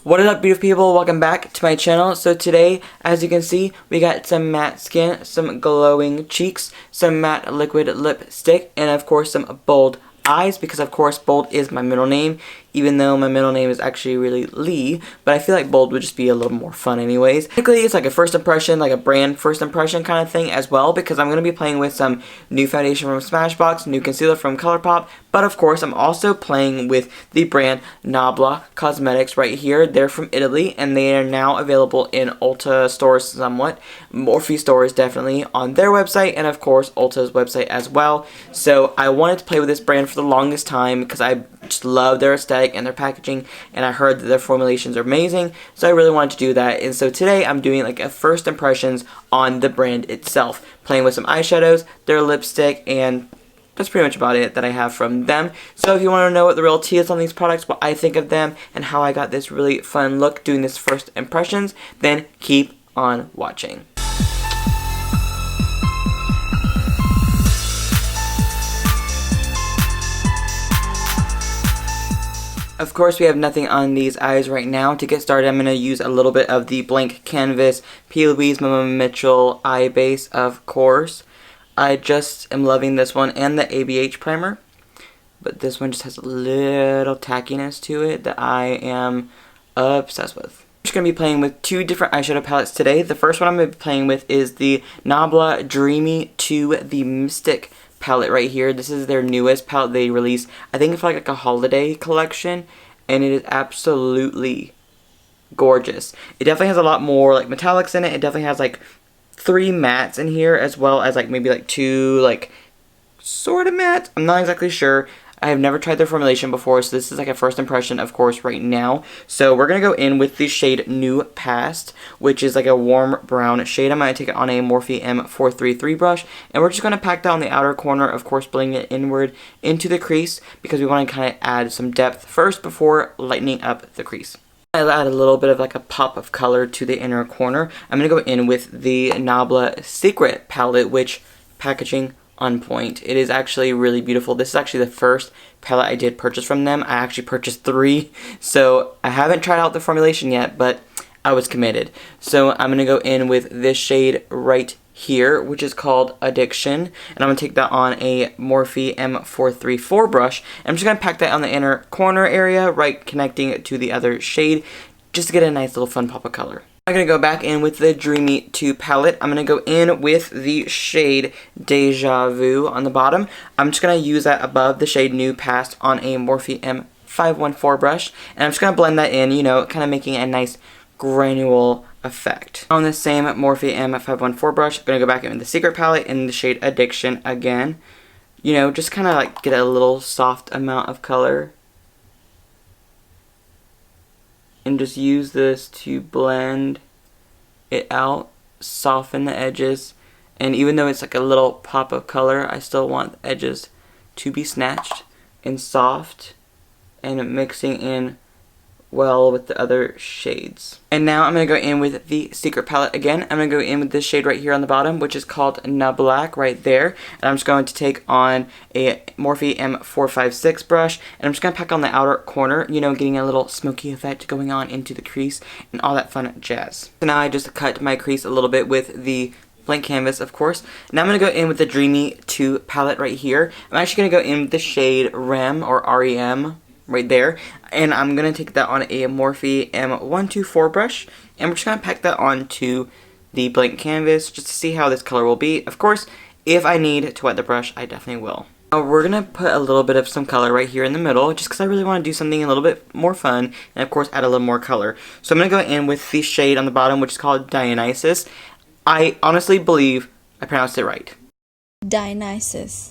What is up, beautiful people? Welcome back to my channel. So today, as you can see, we got some matte skin, some glowing cheeks, some matte liquid lipstick, and of course some bold eyes, because of course bold is my middle name, even though my middle name is actually really Lee, but I feel like bold would just be a little more fun anyways. Technically, it's like a first impression, like a brand first impression kind of thing as well, because I'm going to be playing with some new foundation from Smashbox, new concealer from ColourPop, but of course I'm also playing with the brand Nabla Cosmetics right here. They're from Italy, and they are now available in Ulta stores somewhat, Morphe stores definitely, on their website, and of course Ulta's website as well. So I wanted to play with this brand for the longest time because I just love their aesthetic and their packaging, and I heard that their formulations are amazing, so I really wanted to do that. And so today I'm doing like a first impressions on the brand itself, playing with some eyeshadows, their lipstick, and that's pretty much about it that I have from them. So if you want to know what the real tea is on these products, what I think of them, and how I got this really fun look doing this first impressions, then keep on watching. Of course, we have nothing on these eyes right now. To get started, I'm going to use a little bit of the Blank Canvas P. Louise Mama Mitchell eye base, of course. I just am loving this one and the ABH primer, but this one just has a little tackiness to it that I am obsessed with. I'm just going to be playing with two different eyeshadow palettes today. The first one I'm going to be playing with is the Nabla Dreamy 2 The Mystic palette right here. This is their newest palette they released, I think, for like a holiday collection, and it is absolutely gorgeous. It definitely has a lot more like metallics in it. It definitely has like 3 mattes in here, as well as like maybe like 2 like sort of mattes. I'm not exactly sure. I have never tried their formulation before, so this is like a first impression, of course, right now. So we're going to go in with the shade New Past, which is like a warm brown shade. I'm going to take it on a Morphe M433 brush, and we're just going to pack that on the outer corner, of course, blending it inward into the crease, because we want to kind of add some depth first before lightening up the crease. I'll add a little bit of like a pop of color to the inner corner. I'm going to go in with the Nabla Secret palette, which packaging on point. It is actually really beautiful. This is actually the first palette I did purchase from them. I actually purchased 3, so I haven't tried out the formulation yet, but I was committed. So I'm going to go in with this shade right here, which is called Addiction, and I'm going to take that on a Morphe M434 brush. I'm just going to pack that on the inner corner area, right connecting it to the other shade, just to get a nice little fun pop of color. I'm going to go back in with the Dreamy 2 palette. I'm going to go in with the shade Deja Vu on the bottom. I'm just going to use that above the shade New Past on a Morphe M514 brush. And I'm just going to blend that in, you know, kind of making a nice granule effect. On the same Morphe M514 brush, I'm going to go back in with the Secret palette in the shade Addiction again. You know, just kind of like get a little soft amount of color. And just use this to blend it out, soften the edges, and even though it's like a little pop of color, I still want the edges to be snatched and soft and mixing in well with the other shades. And now I'm going to go in with the Secret palette again. I'm going to go in with this shade right here on the bottom, which is called Nabla right there. And I'm just going to take on a Morphe M456 brush, and I'm just going to pack on the outer corner, you know, getting a little smoky effect going on into the crease and all that fun jazz. So now I just cut my crease a little bit with the Blank Canvas, of course. Now I'm going to go in with the Dreamy 2 palette right here. I'm actually going to go in with the shade Rem or REM right there, and I'm going to take that on a Morphe M124 brush, and we're just going to pack that onto the Blank Canvas just to see how this color will be. Of course, if I need to wet the brush, I definitely will. Now we're going to put a little bit of some color right here in the middle, just because I really want to do something a little bit more fun, and of course add a little more color. So I'm going to go in with the shade on the bottom, which is called Dionysus. I honestly believe I pronounced it right. Dionysus.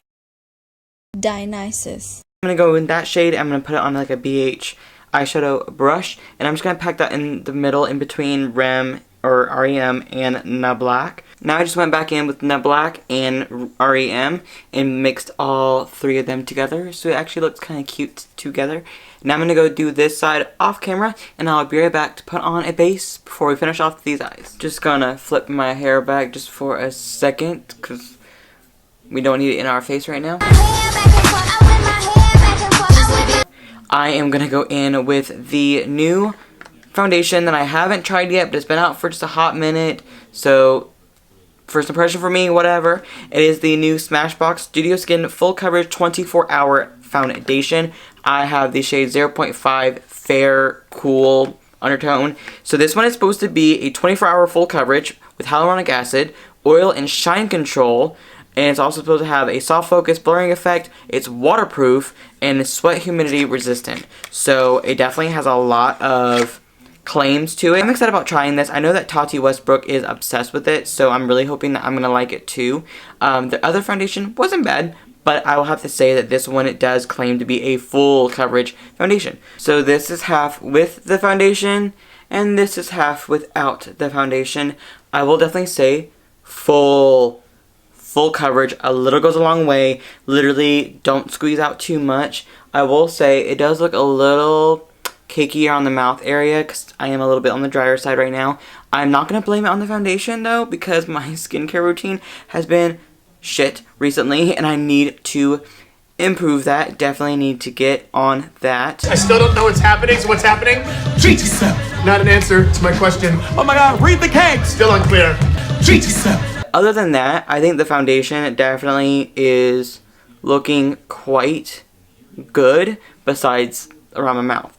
Dionysus. I'm going to go in that shade. I'm going to put it on like a BH eyeshadow brush, and I'm just going to pack that in the middle in between REM or REM and Nabla. Now I just went back in with Nabla and REM and mixed all 3 of them together, so it actually looks kind of cute together. Now I'm going to go do this side off camera, and I'll be right back to put on a base before we finish off these eyes. Just gonna flip my hair back just for a second, because we don't need it in our face right now. I am going to go in with the new Foundation that I haven't tried yet, but it's been out for just a hot minute, so first impression for me, whatever. It is the new Smashbox Studio Skin Full Coverage 24-Hour Foundation. I have the shade 0.5 Fair Cool Undertone. So this one is supposed to be a 24-hour full coverage with hyaluronic acid, oil and shine control, and it's also supposed to have a soft focus blurring effect. It's waterproof and sweat humidity resistant. So it definitely has a lot of claims to it. I'm excited about trying this. I know that Tati Westbrook is obsessed with it, so I'm really hoping that I'm going to like it too. The other foundation wasn't bad, but I will have to say that this one, it does claim to be a full coverage foundation. So this is half with the foundation, and this is half without the foundation. I will definitely say full coverage. A little goes a long way. Literally, don't squeeze out too much. I will say it does look a little cakey on the mouth area because I am a little bit on the drier side right now. I'm not going to blame it on the foundation though, because my skincare routine has been shit recently and I need to improve that. Definitely need to get on that. I still don't know what's happening, so what's happening? Treat yourself. Not an answer to my question. Oh my god, read the cake! Still unclear. Treat yourself. Other than that, I think the foundation definitely is looking quite good besides around my mouth.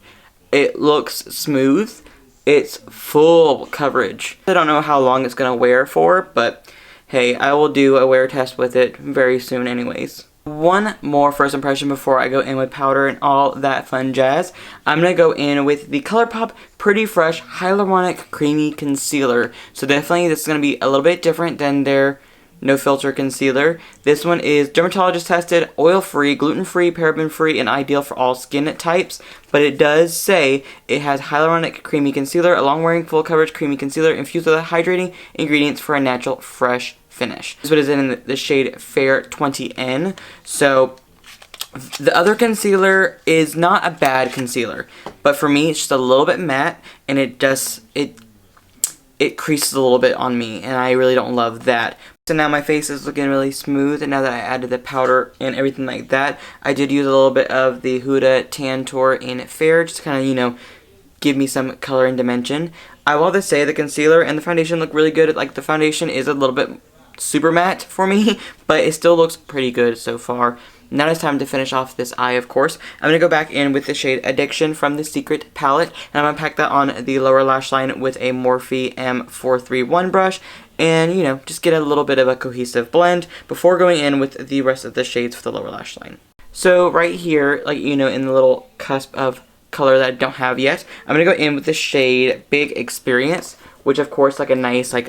It looks smooth. It's full coverage. I don't know how long it's going to wear for, but hey, I will do a wear test with it very soon anyways. One more first impression before I go in with powder and all that fun jazz. I'm going to go in with the ColourPop Pretty Fresh Hyaluronic Creamy Concealer. So definitely this is going to be a little bit different than their no filter concealer. This one is dermatologist tested, oil-free, gluten-free, paraben-free, and ideal for all skin types. But it does say it has hyaluronic creamy concealer, a long-wearing full coverage creamy concealer infused with hydrating ingredients for a natural, fresh finish. This one is in the shade Fair 20N. So the other concealer is not a bad concealer, but for me it's just a little bit matte, and it creases a little bit on me, and I really don't love that. So now my face is looking really smooth, and now that I added the powder and everything like that, I did use a little bit of the Huda Tantour in Fair, just to kind of, you know, give me some color and dimension. I will have to say the concealer and the foundation look really good. Like, the foundation is a little bit super matte for me, but it still looks pretty good so far. Now it's time to finish off this eye, of course. I'm going to go back in with the shade Addiction from the Secret palette, and I'm going to pack that on the lower lash line with a Morphe M431 brush, and, you know, just get a little bit of a cohesive blend before going in with the rest of the shades for the lower lash line. So right here, like, you know, in the little cusp of color that I don't have yet, I'm going to go in with the shade Big Experience, which of course like a nice like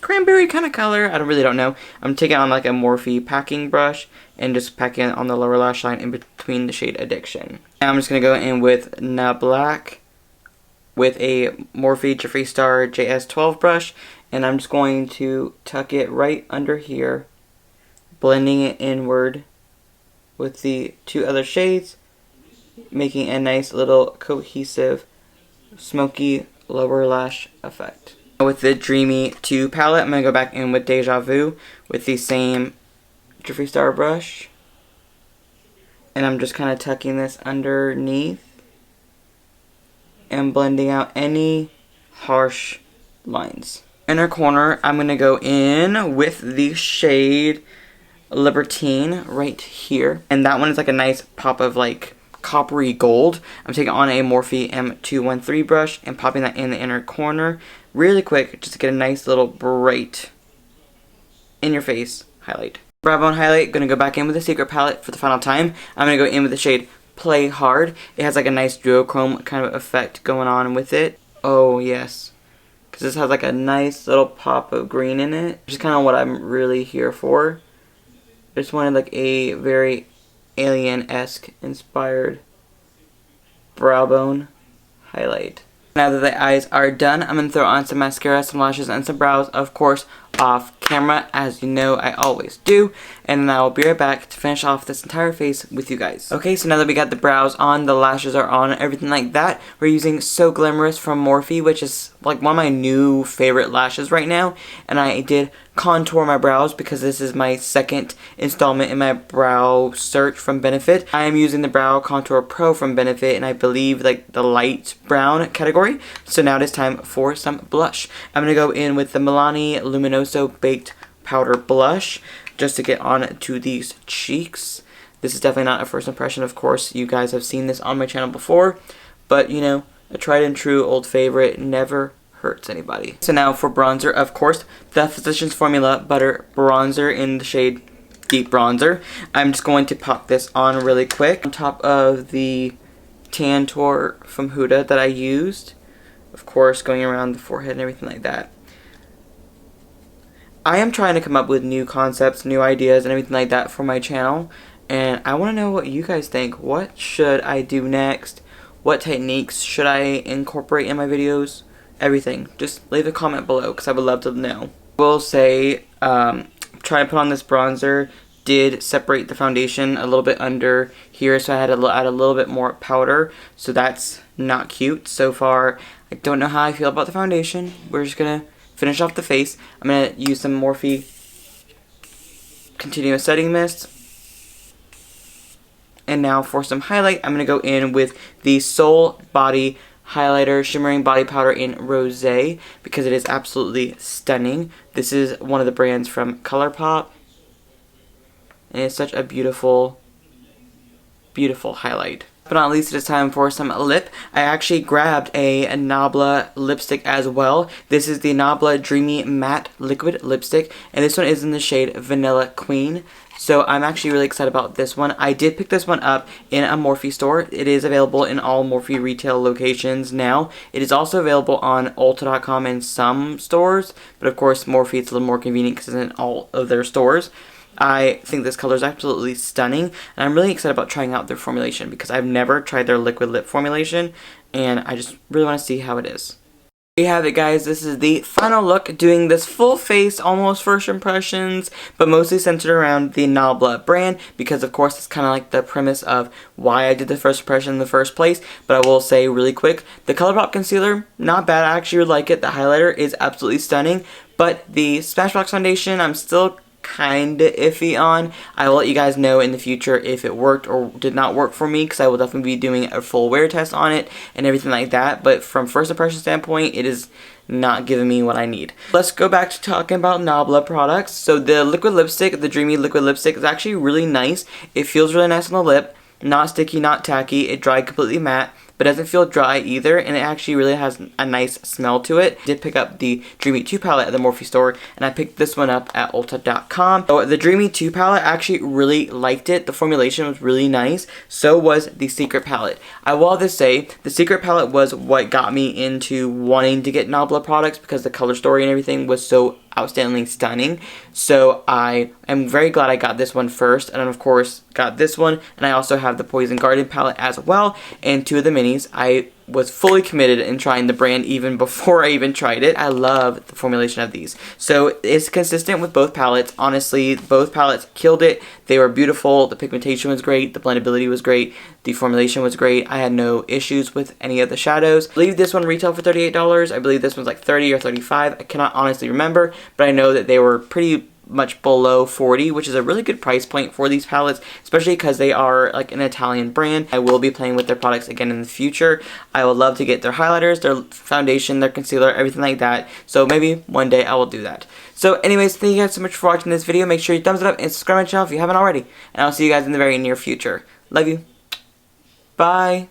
cranberry kind of color. I really don't know. I'm taking on like a Morphe packing brush and just packing it on the lower lash line in between the shade Addiction. Now I'm just going to go in with Nabla with a Morphe Jeffree Star JS12 brush, and I'm just going to tuck it right under here, blending it inward with the two other shades, making a nice little cohesive smoky lower lash effect. With the Dreamy 2 palette, I'm going to go back in with Deja Vu with the same Jeffree Star brush, and I'm just kind of tucking this underneath and blending out any harsh lines. Inner corner, I'm going to go in with the shade Libertine right here, and that one is like a nice pop of like coppery gold. I'm taking on a Morphe M213 brush and popping that in the inner corner really quick just to get a nice little bright in your face highlight. Brow bone highlight, gonna go back in with the Secret palette for the final time. I'm gonna go in with the shade Play Hard. It has like a nice duochrome kind of effect going on with it. Oh yes, because this has like a nice little pop of green in it, which is kind of what I'm really here for. I just wanted like a very Alien-esque inspired brow bone highlight. Now that the eyes are done, I'm going to throw on some mascara, some lashes, and some brows. Of course, off camera, as you know I always do, and then I will be right back to finish off this entire face with you guys. Okay, so now that we got the brows on, the lashes are on, everything like that, we're using So Glamorous from Morphe, which is like one of my new favorite lashes right now, and I did contour my brows because this is my second installment in my brow search from Benefit. I am using the Brow Contour Pro from Benefit, and I believe like the light brown category. So now it is time for some blush. I'm going to go in with the Milani Luminoso Baked Powder Blush just to get on to these cheeks. This is definitely not a first impression, of course. You guys have seen this on my channel before, but you know, a tried and true old favorite, never hurts anybody. So now for bronzer, of course, the Physicians Formula Butter Bronzer in the shade Deep Bronzer. I'm just going to pop this on really quick on top of the Tantour from Huda that I used. Of course, going around the forehead and everything like that. I am trying to come up with new concepts, new ideas, and everything like that for my channel, and I want to know what you guys think. What should I do next? What techniques should I incorporate in my videos? Everything. Just leave a comment below because I would love to know. I will say, trying to put on this bronzer did separate the foundation a little bit under here, so I had to add a little bit more powder, so that's not cute. So far, I don't know how I feel about the foundation. We're just going to finish off the face. I'm going to use some Morphe Continuous Setting Mist. And now for some highlight, I'm going to go in with the Soul Body Highlighter Shimmering Body Powder in Rosé because it is absolutely stunning. This is one of the brands from ColourPop, and it's such a beautiful, beautiful highlight. But not least, it is time for some lip. I actually grabbed a Nabla lipstick as well. This is the Nabla Dreamy Matte Liquid Lipstick, and this one is in the shade Vanilla Queen. So I'm actually really excited about this one. I did pick this one up in a Morphe store. It is available in all Morphe retail locations now. It is also available on Ulta.com and some stores, but of course Morphe, it's a little more convenient because it's in all of their stores. I think this color is absolutely stunning, and I'm really excited about trying out their formulation because I've never tried their liquid lip formulation, and I just really want to see how it is. There you have it, guys. This is the final look, doing this full face, almost first impressions, but mostly centered around the Nabla brand because, of course, it's kind of like the premise of why I did the first impression in the first place. But I will say really quick, the ColourPop concealer, not bad. I actually like it. The highlighter is absolutely stunning, but the Smashbox foundation, I'm still kinda iffy on. I will let you guys know in the future if it worked or did not work for me, because I will definitely be doing a full wear test on it and everything like that. But from first impression standpoint, it is not giving me what I need. Let's go back to talking about Nabla products. So the liquid lipstick, the Dreamy Liquid Lipstick, is actually really nice. It feels really nice on the lip, not sticky, not tacky. It dried completely matte, but doesn't feel dry either, and it actually really has a nice smell to it. I did pick up the Dreamy 2 palette at the Morphe store, and I picked this one up at Ulta.com. So the Dreamy 2 palette, I actually really liked it. The formulation was really nice. So was the Secret palette. I will just say, the Secret palette was what got me into wanting to get Nabla products because the color story and everything was so outstandingly stunning. So I am very glad I got this one first, and of course got this one, and I also have the Poison Garden palette as well, and two of the minis. I was fully committed in trying the brand even before I even tried it. I love the formulation of these. So it's consistent with both palettes. Honestly, both palettes killed it. They were beautiful. The pigmentation was great. The blendability was great. The formulation was great. I had no issues with any of the shadows. I believe this one retailed for $38. I believe this one's like $30 or $35. I cannot honestly remember, but I know that they were pretty much below $40, which is a really good price point for these palettes, especially because they are like an Italian brand. I will be playing with their products again in the future. I would love to get their highlighters, their foundation, their concealer, everything like that. So maybe one day I will do that. So anyways, thank you guys so much for watching this video. Make sure you thumbs it up and subscribe to my channel if you haven't already. And I'll see you guys in the very near future. Love you. Bye.